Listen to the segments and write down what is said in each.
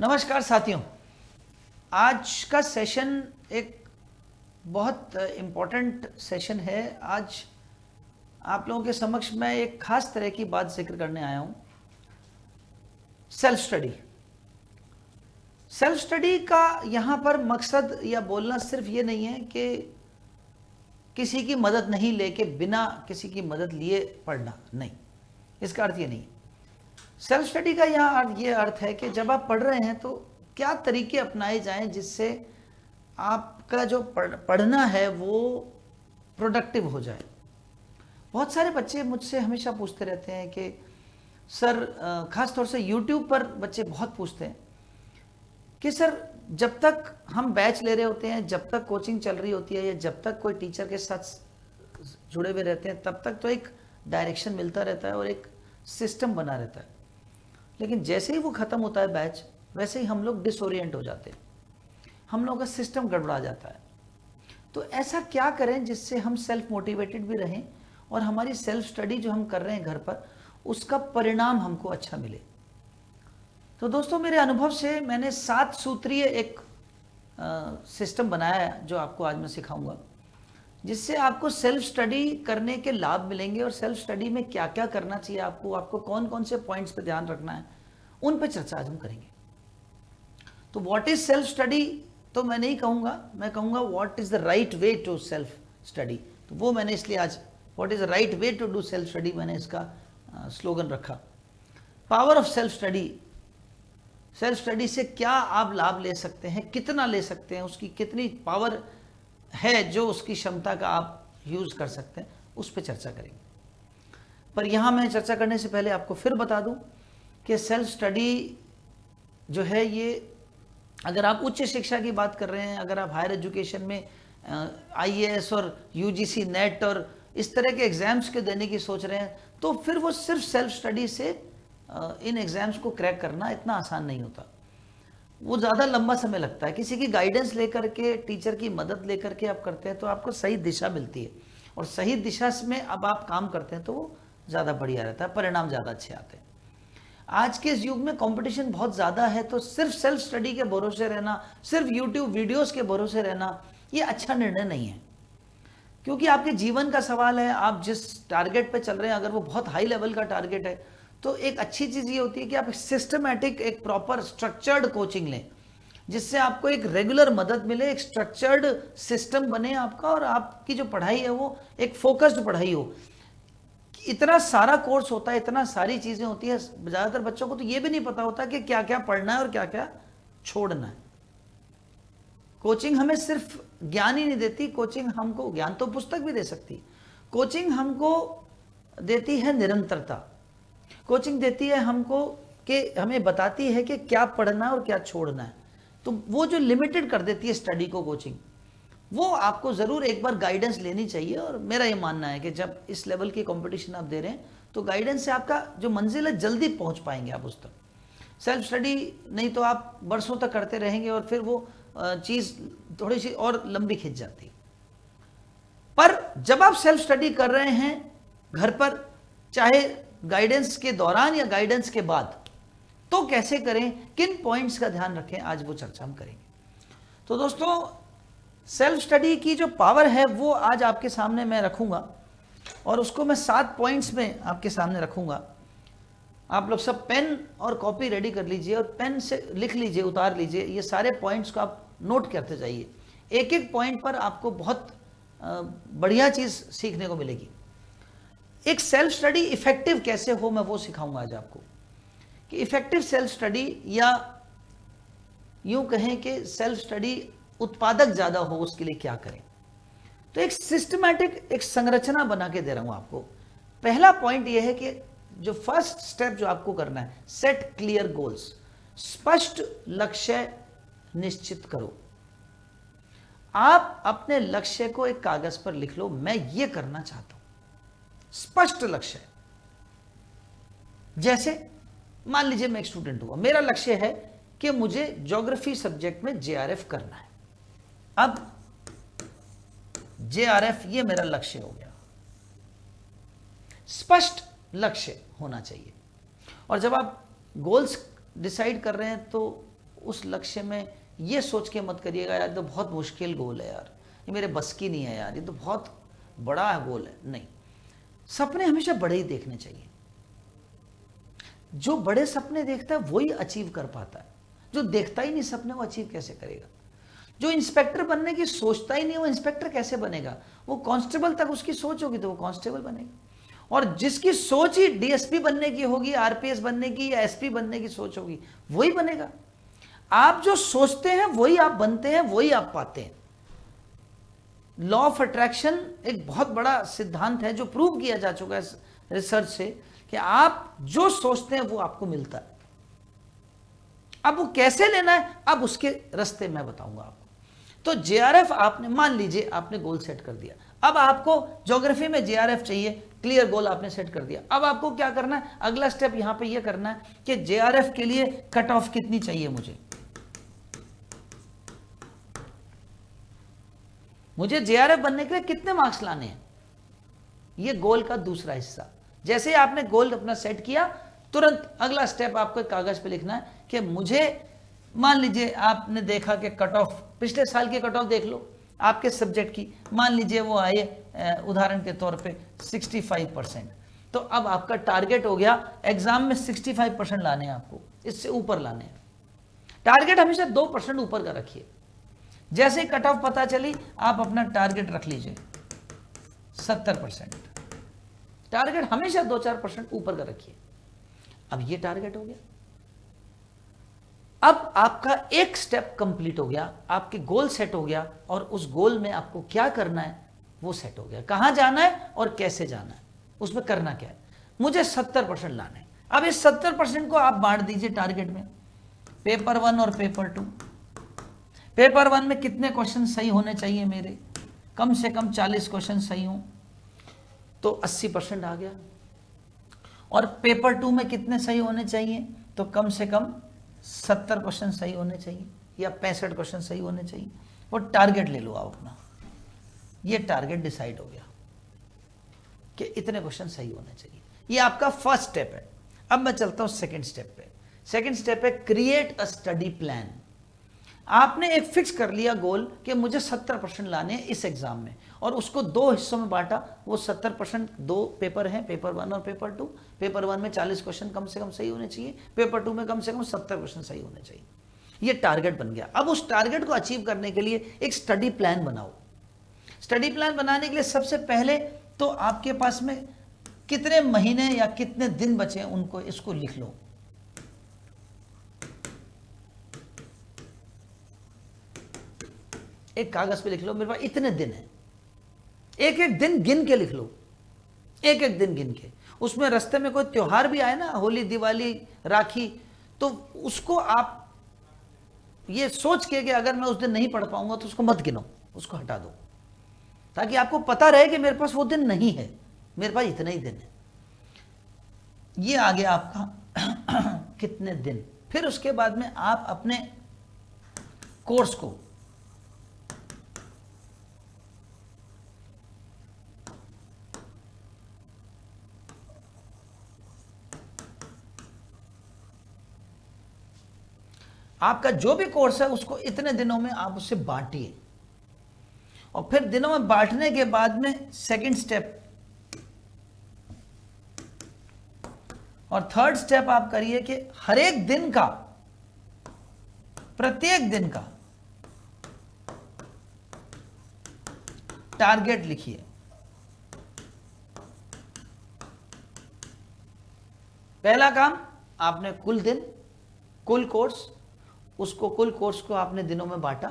नमस्कार साथियों, आज का सेशन एक बहुत इम्पोर्टेंट सेशन है। आज आप लोगों के समक्ष मैं एक खास तरह की बात जिक्र करने आया हूँ। Self study. सेल्फ स्टडी का यहाँ पर मकसद या बोलना सिर्फ ये नहीं है कि किसी की मदद नहीं लेके बिना किसी की मदद लिए पढ़ना, नहीं, इसका अर्थ ये नहीं है। सेल्फ स्टडी का यहाँ ये अर्थ है कि जब आप पढ़ रहे हैं तो क्या तरीके अपनाए जाएं जिससे आपका जो पढ़ना है वो प्रोडक्टिव हो जाए। बहुत सारे बच्चे मुझसे हमेशा पूछते रहते हैं कि सर, खास तौर से यूट्यूब पर बच्चे बहुत पूछते हैं कि सर, जब तक हम बैच ले रहे होते हैं, जब तक कोचिंग चल रही होती है या जब तक कोई टीचर के साथ जुड़े हुए रहते हैं, तब तक तो एक डायरेक्शन मिलता रहता है और एक सिस्टम बना रहता है। लेकिन जैसे ही वो ख़त्म होता है बैच, वैसे ही हम लोग डिसोरिएंट हो जाते हैं, हम लोगों का सिस्टम गड़बड़ा जाता है। तो ऐसा क्या करें जिससे हम सेल्फ मोटिवेटेड भी रहें और हमारी सेल्फ स्टडी जो हम कर रहे हैं घर पर, उसका परिणाम हमको अच्छा मिले। तो दोस्तों, मेरे अनुभव से मैंने 7 सूत्रीय एक सिस्टम बनाया है जो आपको आज मैं सिखाऊंगा, जिससे आपको सेल्फ स्टडी करने के लाभ मिलेंगे और सेल्फ स्टडी में क्या क्या करना चाहिए आपको कौन कौन से पॉइंट्स पे ध्यान रखना है, उन पे चर्चा आज हम करेंगे। तो व्हाट इज सेल्फ स्टडी तो मैं नहीं कहूँगा, मैं कहूँगा what is the right way to self study. तो वो मैंने इसलिए आज what is the right way to do self study मैंने इसका स्लोगन रखा। Power of self study. Self study से क्या आप लाभ ले सकते हैं, कितना ले सकते हैं, उसकी कितनी पावर है जो उसकी क्षमता का आप यूज़ कर सकते हैं, उस पर चर्चा करेंगे। पर यहाँ मैं चर्चा करने से पहले आपको फिर बता दूं कि सेल्फ स्टडी जो है ये, अगर आप उच्च शिक्षा की बात कर रहे हैं, अगर आप हायर एजुकेशन में IAS और UGC नेट और इस तरह के एग्ज़ाम्स के देने की सोच रहे हैं, तो फिर वो सिर्फ सेल्फ स्टडी से इन एग्ज़ाम्स को क्रैक करना इतना आसान नहीं होता। वो ज़्यादा लंबा समय लगता है। किसी की गाइडेंस लेकर के, टीचर की मदद लेकर के आप करते हैं तो आपको सही दिशा मिलती है, और सही दिशा में अब आप काम करते हैं तो वो ज़्यादा बढ़िया रहता है, परिणाम ज़्यादा अच्छे आते हैं। आज के इस युग में कंपटीशन बहुत ज़्यादा है, तो सिर्फ सेल्फ स्टडी के भरोसे रहना, सिर्फ यूट्यूब वीडियोज़ के भरोसे रहना, ये अच्छा निर्णय नहीं है। क्योंकि आपके जीवन का सवाल है, आप जिस टारगेट पे चल रहे हैं, अगर वो बहुत हाई लेवल का टारगेट है, तो एक अच्छी चीज़ ये होती है कि आप सिस्टमैटिक, एक प्रॉपर स्ट्रक्चर्ड कोचिंग लें, जिससे आपको एक रेगुलर मदद मिले, एक स्ट्रक्चर्ड सिस्टम बने आपका, और आपकी जो पढ़ाई है वो एक फोकस्ड पढ़ाई हो। इतना सारा कोर्स होता है, इतना सारी चीज़ें होती है, ज़्यादातर बच्चों को तो ये भी नहीं पता होता कि क्या क्या पढ़ना है और क्या क्या छोड़ना है। कोचिंग हमें सिर्फ ज्ञान ही नहीं देती, कोचिंग हमको, ज्ञान तो पुस्तक भी दे सकती, कोचिंग हमको देती है निरंतरता। कोचिंग देती है हमको कि हमें बताती है कि क्या पढ़ना है और क्या छोड़ना है। तो वो जो लिमिटेड कर देती है स्टडी को कोचिंग, वो आपको ज़रूर एक बार गाइडेंस लेनी चाहिए। और मेरा ये मानना है कि जब इस लेवल की कंपटीशन आप दे रहे हैं तो गाइडेंस से आपका जो मंजिल है जल्दी पहुंच पाएंगे आप उस तक। सेल्फ स्टडी नहीं तो आप बरसों तक करते रहेंगे और फिर वो चीज़ थोड़ी सी और लंबी खिंच जाती। पर जब आप सेल्फ स्टडी कर रहे हैं घर पर, चाहे गाइडेंस के दौरान या गाइडेंस के बाद, तो कैसे करें, किन पॉइंट्स का ध्यान रखें, आज वो चर्चा हम करेंगे। तो दोस्तों, सेल्फ स्टडी की जो पावर है वो आज आपके सामने मैं रखूंगा, और उसको मैं 7 पॉइंट्स में आपके सामने रखूंगा। आप लोग सब पेन और कॉपी रेडी कर लीजिए और पेन से लिख लीजिए, उतार लीजिए, ये सारे पॉइंट्स को आप नोट करते जाइए। एक एक पॉइंट पर आपको बहुत बढ़िया चीज़ सीखने को मिलेगी। एक सेल्फ स्टडी इफेक्टिव कैसे हो, मैं वो सिखाऊंगा आज आपको, कि इफेक्टिव सेल्फ स्टडी, या यूं कहें कि सेल्फ स्टडी उत्पादक ज़्यादा हो, उसके लिए क्या करें। तो एक सिस्टमैटिक, एक संरचना बना के दे रहा हूं आपको। पहला पॉइंट यह है कि जो फर्स्ट स्टेप जो आपको करना है, सेट क्लियर गोल्स। स्पष्ट लक्ष्य निश्चित करो। आप अपने लक्ष्य को एक कागज पर लिख लो, मैं ये करना चाहता हूं, स्पष्ट लक्ष्य। जैसे मान लीजिए मैं एक स्टूडेंट हुआ, मेरा लक्ष्य है कि मुझे ज्योग्राफी सब्जेक्ट में JRF करना है। अब JRF ये मेरा लक्ष्य हो गया। स्पष्ट लक्ष्य होना चाहिए। और जब आप गोल्स डिसाइड कर रहे हैं तो उस लक्ष्य में ये सोच के मत करिएगा यार तो बहुत मुश्किल गोल है यार, ये मेरे बस की नहीं है यार, ये तो बहुत बड़ा गोल है। नहीं, सपने हमेशा बड़े ही देखने चाहिए। जो बड़े सपने देखता है वही अचीव कर पाता है, जो देखता ही नहीं सपने वो अचीव कैसे करेगा। जो इंस्पेक्टर बनने की सोचता ही नहीं वो इंस्पेक्टर कैसे बनेगा। वो कांस्टेबल तक उसकी सोच होगी तो वो कांस्टेबल बनेगा, और जिसकी सोच ही डीएसपी बनने की होगी, आरपीएस बनने की या एसपी बनने की सोच होगी वही बनेगा। आप जो सोचते हैं वही आप बनते हैं, वही आप पाते हैं। लॉ ऑफ अट्रैक्शन एक बहुत बड़ा सिद्धांत है जो प्रूव किया जा चुका है रिसर्च से कि आप जो सोचते हैं वो आपको मिलता है। अब वो कैसे लेना है, अब उसके रास्ते मैं बताऊंगा आपको। तो जेआरएफ आपने, मान लीजिए आपने गोल सेट कर दिया, अब आपको ज्योग्राफी में जेआरएफ चाहिए, क्लियर गोल आपने सेट कर दिया। अब आपको क्या करना है, अगला स्टेप यहां पे ये करना है कि जेआरएफ के लिए कट ऑफ कितनी चाहिए मुझे जेआरएफ बनने के लिए कितने मार्क्स लाने हैं, ये गोल का दूसरा हिस्सा। जैसे ही आपने गोल अपना सेट किया, तुरंत अगला स्टेप आपको कागज पे लिखना है कि मुझे, मान लीजिए आपने देखा कि कट ऑफ, पिछले साल की कट ऑफ देख लो आपके सब्जेक्ट की, मान लीजिए वो आए उदाहरण के तौर पे 65%। तो अब आपका टारगेट हो गया एग्जाम में 65% लाने हैं आपको, इससे ऊपर लाने हैं। टारगेट हमेशा 2% ऊपर का रखिए। जैसे ही कट ऑफ पता चली आप अपना टारगेट रख लीजिए 70%। टारगेट हमेशा 2-4% ऊपर का रखिए। अब ये टारगेट हो गया। अब आपका एक स्टेप कंप्लीट हो गया, आपके गोल सेट हो गया, और उस गोल में आपको क्या करना है वो सेट हो गया। कहां जाना है और कैसे जाना है, उसमें करना क्या है। मुझे 70% लाना है। अब इस 70% को आप बांट दीजिए टारगेट में, पेपर 1 और पेपर 2। पेपर 1 में कितने क्वेश्चन सही होने चाहिए मेरे, कम से कम 40 क्वेश्चन सही हों तो 80% आ गया। और पेपर 2 में कितने सही होने चाहिए, तो कम से कम 70 क्वेश्चन सही होने चाहिए या 65 क्वेश्चन सही होने चाहिए। वो टारगेट ले लो आप अपना, ये टारगेट डिसाइड हो गया कि इतने क्वेश्चन सही होने चाहिए। ये आपका फर्स्ट स्टेप है। अब मैं चलता हूं सेकंड स्टेप पे। सेकंड स्टेप है क्रिएट अ स्टडी प्लान। आपने एक फिक्स कर लिया गोल कि मुझे 70% लाने हैं इस एग्जाम में, और उसको 2 हिस्सों में बांटा। वो 70%, 2 पेपर हैं, पेपर 1 और पेपर 2। पेपर 1 में 40 क्वेश्चन कम से कम सही होने चाहिए, पेपर 2 में कम से कम 70 क्वेश्चन सही होने चाहिए। ये टारगेट बन गया। अब उस टारगेट को अचीव करने के लिए एक स्टडी प्लान बनाओ। स्टडी प्लान बनाने के लिए सबसे पहले तो आपके पास में कितने महीने या कितने दिन बचे हैं उनको, इसको लिख लो। एक कागज पे लिख लो मेरे पास इतने दिन है। एक एक दिन गिन के लिख लो, एक एक दिन गिन के। उसमें रास्ते में कोई त्योहार भी आए ना, होली, दिवाली, राखी, तो उसको आप ये सोच के कि अगर मैं उस दिन नहीं पढ़ पाऊंगा तो उसको मत गिनो, उसको हटा दो, ताकि आपको पता रहे कि मेरे पास वो दिन नहीं है, मेरे पास इतने ही दिन है। ये आ गया आपका कितने दिन। फिर उसके बाद में आप अपने कोर्स को, आपका जो भी कोर्स है उसको इतने दिनों में आप उससे बांटिए। और फिर दिनों में बांटने के बाद में सेकंड स्टेप और थर्ड स्टेप आप करिए कि हर एक दिन का, प्रत्येक दिन का टारगेट लिखिए। पहला काम, आपने कुल दिन, कुल कोर्स, उसको, कुल कोर्स को आपने दिनों में बांटा,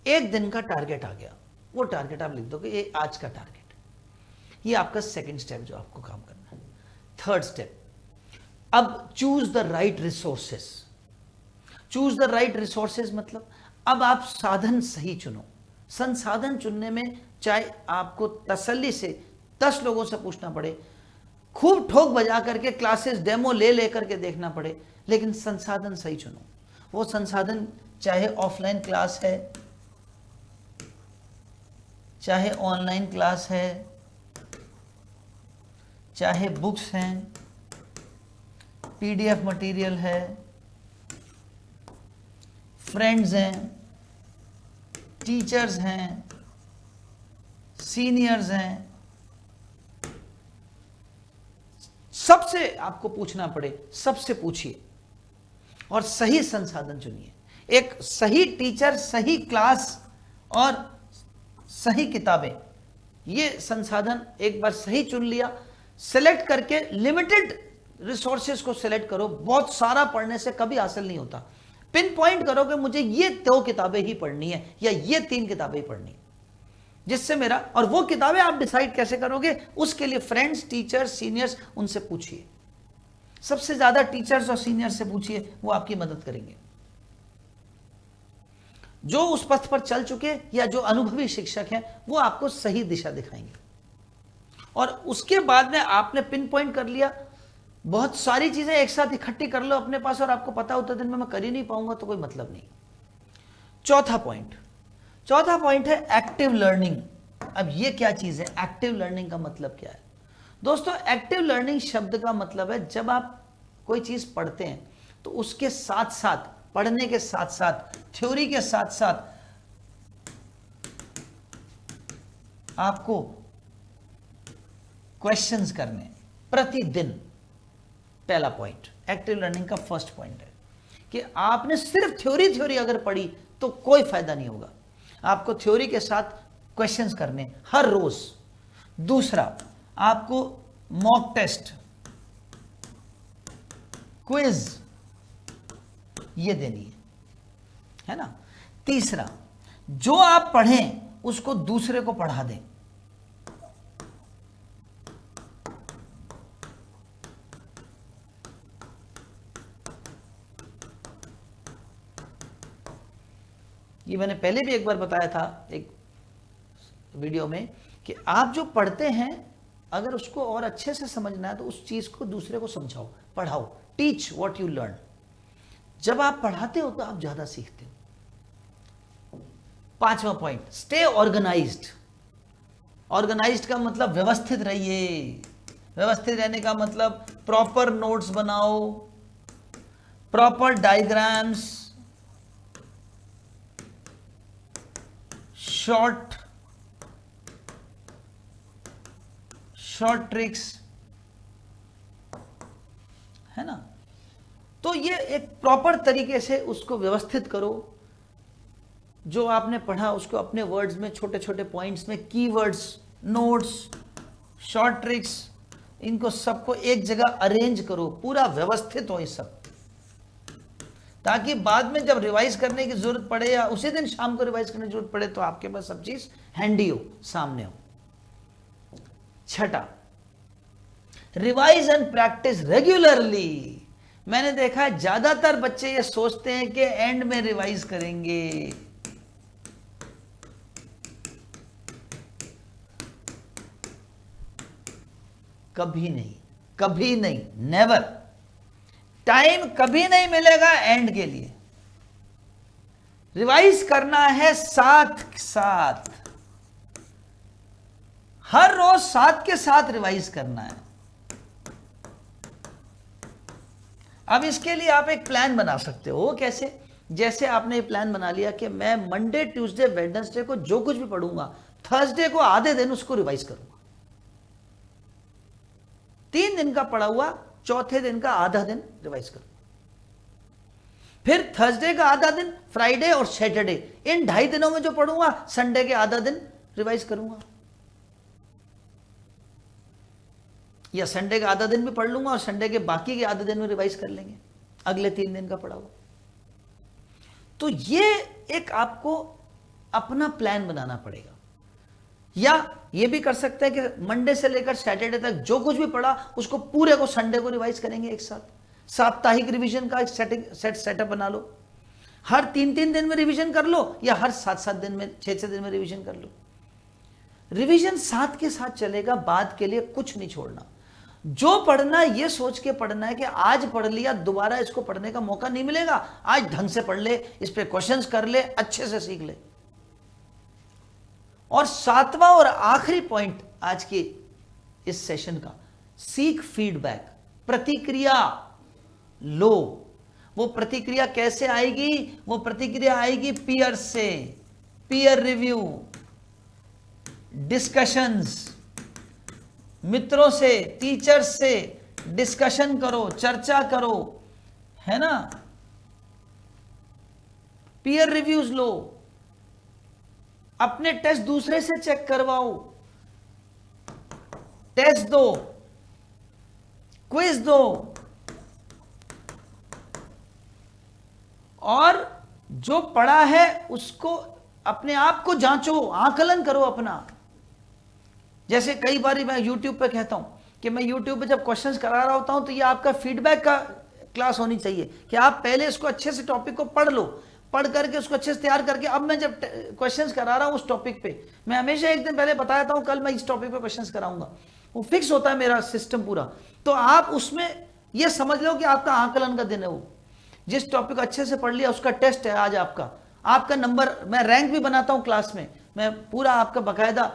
एक दिन का टारगेट आ गया, वो टारगेट आप लिख दो कि ये आज का टारगेट। ये आपका सेकंड स्टेप जो आपको काम करना है। थर्ड स्टेप, अब choose the right resources. Choose the right resources मतलब अब आप साधन सही चुनो। संसाधन चुनने में चाहे आपको तसल्ली से 10 लोगों से पूछना पड़े, खूब ठोक बजा करके क्लासेस डेमो ले लेकर के देखना पड़े, लेकिन संसाधन सही चुनो। वो संसाधन चाहे ऑफलाइन क्लास है, चाहे ऑनलाइन क्लास है, चाहे बुक्स हैं, पीडीएफ मटेरियल है, फ्रेंड्स हैं, टीचर्स हैं, सीनियर्स हैं, सबसे आपको पूछना पड़े, सबसे पूछिए और सही संसाधन चुनिए। एक सही टीचर, सही क्लास और सही किताबें, ये संसाधन एक बार सही चुन लिया, सेलेक्ट करके लिमिटेड रिसोर्सेज को सेलेक्ट करो। बहुत सारा पढ़ने से कभी हासिल नहीं होता। पिन पॉइंट करो कि मुझे ये 2 किताबें ही पढ़नी है या ये 3 किताबें ही पढ़नी है, जिससे मेरा, और वो किताबें आप डिसाइड कैसे करोगे, उसके लिए फ्रेंड्स, टीचर्स, सीनियर्स, उनसे पूछिए। सबसे ज्यादा टीचर्स और सीनियर्स से पूछिए, वो आपकी मदद करेंगे, जो उस पथ पर चल चुके या जो अनुभवी शिक्षक हैं, वो आपको सही दिशा दिखाएंगे। और उसके बाद में आपने पिन पॉइंट कर लिया, बहुत सारी चीजें एक साथ इकट्ठी कर लो अपने पास और आपको पता होता है दिन में मैं कर ही नहीं पाऊंगा तो कोई मतलब नहीं। चौथा पॉइंट है एक्टिव लर्निंग। अब ये क्या चीज है? एक्टिव लर्निंग का मतलब क्या है दोस्तों? एक्टिव लर्निंग शब्द का मतलब है जब आप कोई चीज पढ़ते हैं तो उसके साथ साथ, पढ़ने के साथ साथ, थ्योरी के साथ साथ आपको क्वेश्चंस करने प्रतिदिन। पहला पॉइंट एक्टिव लर्निंग का फर्स्ट पॉइंट है कि आपने सिर्फ थ्योरी अगर पढ़ी तो कोई फायदा नहीं होगा, आपको थ्योरी के साथ क्वेश्चंस करने हर रोज। दूसरा, आपको मॉक टेस्ट, क्विज ये देनी है ना। तीसरा, जो आप पढ़ें उसको दूसरे को पढ़ा दें। ये मैंने पहले भी एक बार बताया था एक वीडियो में कि आप जो पढ़ते हैं अगर उसको और अच्छे से समझना है तो उस चीज को दूसरे को समझाओ, पढ़ाओ। Teach what you learn. जब आप पढ़ाते हो तो आप ज्यादा सीखते हो। पांचवा पॉइंट, स्टे ऑर्गेनाइज्ड। ऑर्गेनाइज्ड का मतलब व्यवस्थित रहिए। व्यवस्थित रहने का मतलब प्रॉपर नोट्स बनाओ, प्रॉपर डायग्राम्स, शॉर्ट ट्रिक्स, है ना। तो ये एक प्रॉपर तरीके से उसको व्यवस्थित करो। जो आपने पढ़ा उसको अपने वर्ड्स में, छोटे छोटे पॉइंट्स में, कीवर्ड्स, नोट्स, शॉर्ट ट्रिक्स, इनको सबको एक जगह अरेंज करो, पूरा व्यवस्थित हो ये सब, ताकि बाद में जब रिवाइज करने की जरूरत पड़े या उसी दिन शाम को रिवाइज करने की जरूरत पड़े तो आपके पास सब चीज हैंडी हो, सामने हो। छठा, रिवाइज एंड प्रैक्टिस रेगुलरली। मैंने देखा है ज्यादातर बच्चे ये सोचते हैं कि एंड में रिवाइज करेंगे। कभी नहीं, कभी नहीं, नेवर। टाइम कभी नहीं मिलेगा एंड के लिए। रिवाइज करना है साथ साथ, हर रोज साथ के साथ रिवाइज करना है। अब इसके लिए आप एक प्लान बना सकते हो। कैसे? जैसे आपने ये प्लान बना लिया कि मैं मंडे, ट्यूसडे, वेडनेसडे को जो कुछ भी पढ़ूंगा, थर्सडे को आधे दिन उसको रिवाइज करूंगा। 3 दिन का पढ़ा हुआ चौथे दिन का आधा दिन रिवाइज करूंगा। फिर थर्सडे का आधा दिन, फ्राइडे और सैटरडे, इन 2.5 दिनों में जो पढ़ूंगा संडे के आधा दिन रिवाइज करूंगा, या संडे का आधा दिन भी पढ़ लूंगा और संडे के बाकी के आधे दिन में रिवाइज कर लेंगे अगले 3 दिन का पढ़ा हुआ। तो ये एक आपको अपना प्लान बनाना पड़ेगा। या ये भी कर सकते हैं कि मंडे से लेकर सैटरडे तक जो कुछ भी पढ़ा उसको पूरे को संडे को रिवाइज करेंगे एक साथ। साप्ताहिक रिवीजन का एक सेटअप बना लो। हर 3-3 दिन में रिवीजन कर लो या हर 7-7 दिन में, 6-6 दिन में रिवीजन कर लो। रिवीजन साथ के साथ चलेगा, बाद के लिए कुछ नहीं छोड़ना। जो पढ़ना ये सोच के पढ़ना है कि आज पढ़ लिया, दोबारा इसको पढ़ने का मौका नहीं मिलेगा, आज ढंग से पढ़ ले, इस पे क्वेश्चंस कर ले, अच्छे से सीख ले। और 7वां और आखिरी पॉइंट आज के इस सेशन का, सीख फीडबैक, प्रतिक्रिया लो। वो प्रतिक्रिया कैसे आएगी? वो प्रतिक्रिया आएगी पीयर से, पीयर रिव्यू, डिस्कशंस, मित्रों से, टीचर्स से डिस्कशन करो, चर्चा करो, है ना, पीयर रिव्यूज लो, अपने टेस्ट दूसरे से चेक करवाओ, टेस्ट दो, क्विज दो, और जो पढ़ा है उसको अपने आप को जांचो, आकलन करो अपना। जैसे कई बार मैं YouTube पे कहता हूं कि मैं YouTube पे जब क्वेश्चंस करा रहा होता हूं तो ये आपका फीडबैक का क्लास होनी चाहिए कि आप पहले इसको अच्छे से टॉपिक को पढ़ लो, पढ़ करके उसको अच्छे से तैयार करके अब मैं जब क्वेश्चंस करा रहा हूं उस टॉपिक पे, मैं हमेशा एक दिन पहले बता देता हूं कल मैं इस टॉपिक पे क्वेश्चंस कराऊंगा, वो फिक्स होता है मेरा सिस्टम पूरा। तो आप उसमें ये समझ लो कि आपका आकलन का दिन है, वो जिस टॉपिक अच्छे से पढ़ लिया उसका टेस्ट है आज आपका नंबर, मैं रैंक भी बनाता हूं क्लास में, मैं पूरा आपका बाकायदा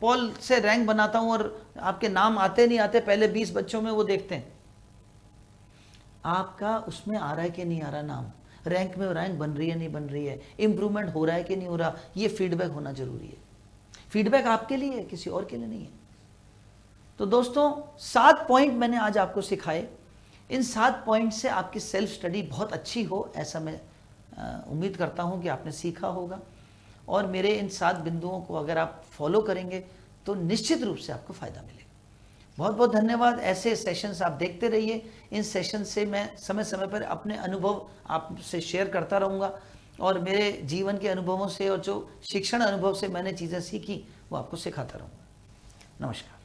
पोल से रैंक बनाता हूं और आपके नाम आते नहीं आते पहले 20 बच्चों में वो देखते हैं आपका उसमें आ रहा है कि नहीं आ रहा, नाम रैंक में रैंक बन रही है नहीं बन रही है, इंप्रूवमेंट हो रहा है कि नहीं हो रहा, ये फीडबैक होना जरूरी है। फीडबैक आपके लिए है, किसी और के लिए नहीं है। तो दोस्तों 7 पॉइंट मैंने आज आपको सिखाए, इन 7 पॉइंट से आपकी सेल्फ स्टडी बहुत अच्छी हो ऐसा मैं उम्मीद करता हूं कि आपने सीखा होगा, और मेरे इन 7 बिंदुओं को अगर आप फॉलो करेंगे तो निश्चित रूप से आपको फायदा मिलेगा। बहुत बहुत धन्यवाद। ऐसे सेशंस आप देखते रहिए, इन सेशन से मैं समय समय पर अपने अनुभव आपसे शेयर करता रहूँगा, और मेरे जीवन के अनुभवों से और जो शिक्षण अनुभव से मैंने चीज़ें सीखी वो आपको सिखाता रहूँगा। नमस्कार।